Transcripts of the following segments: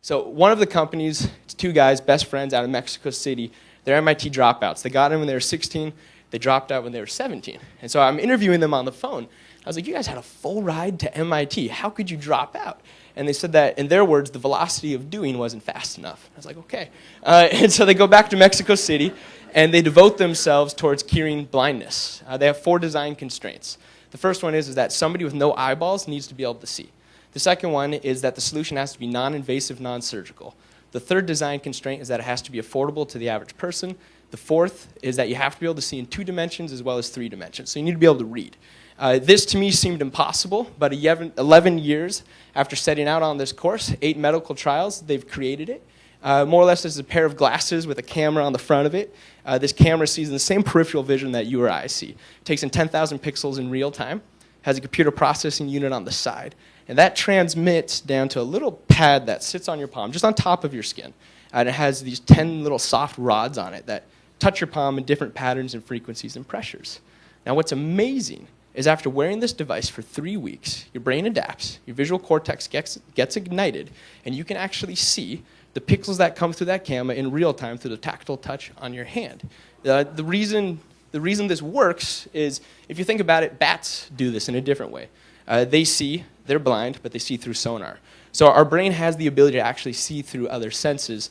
So one of the companies, it's two guys, best friends out of Mexico City. They're MIT dropouts. They got in when they were 16. They dropped out when they were 17. And so I'm interviewing them on the phone. I was like, you guys had a full ride to MIT. How could you drop out? And they said that, in their words, the velocity of doing wasn't fast enough. I was like, okay. And so they go back to Mexico City, and they devote themselves towards curing blindness. They have 4 design constraints. The first one is that somebody with no eyeballs needs to be able to see. The second one is that the solution has to be non-invasive, non-surgical. The third design constraint is that it has to be affordable to the average person. The fourth is that you have to be able to see in 2 dimensions as well as 3 dimensions. So you need to be able to read. This to me seemed impossible, but 11 years after setting out on this course, 8 medical trials, they've created it. More or less, this is a pair of glasses with a camera on the front of it. This camera sees in the same peripheral vision that you or I see. It takes in 10,000 pixels in real time, has a computer processing unit on the side, and that transmits down to a little pad that sits on your palm, just on top of your skin. And it has these 10 little soft rods on it that touch your palm in different patterns and frequencies and pressures. Now what's amazing is after wearing this device for 3 weeks, your brain adapts, your visual cortex gets ignited, and you can actually see the pixels that come through that camera in real time through the tactile touch on your hand. The reason this works is, if you think about it, bats do this in a different way. They see, they're blind, but they see through sonar. So our brain has the ability to actually see through other senses.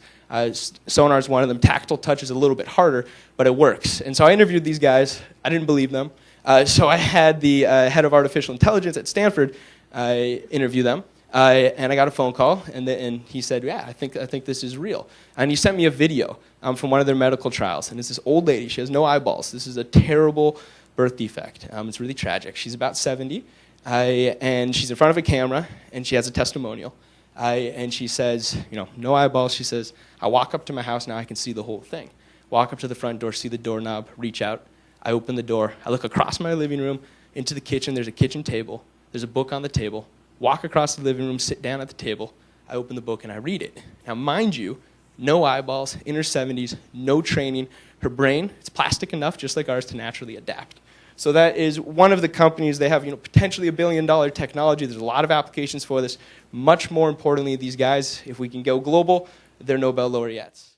Sonar is one of them. Tactile touch is a little bit harder, but it works. And so I interviewed these guys. I didn't believe them. So I had the head of artificial intelligence at Stanford interview them. And I got a phone call, and he said, yeah, I think this is real. And he sent me a video from one of their medical trials. And it's this old lady. She has no eyeballs. This is a terrible birth defect. It's really tragic. She's about 70. And she's in front of a camera, and she has a testimonial. And she says, no eyeballs. She says, I walk up to my house, now I can see the whole thing. Walk up to the front door, see the doorknob, reach out. I open the door. I look across my living room into the kitchen. There's a kitchen table. There's a book on the table. Walk across the living room, sit down at the table. I open the book, and I read it. Now, mind you, no eyeballs, in her 70s, no training. Her brain, it's plastic enough, just like ours, to naturally adapt. So that is one of the companies. They have potentially $1 billion technology. There's a lot of applications for this. Much more importantly, these guys, if we can go global, they're Nobel laureates.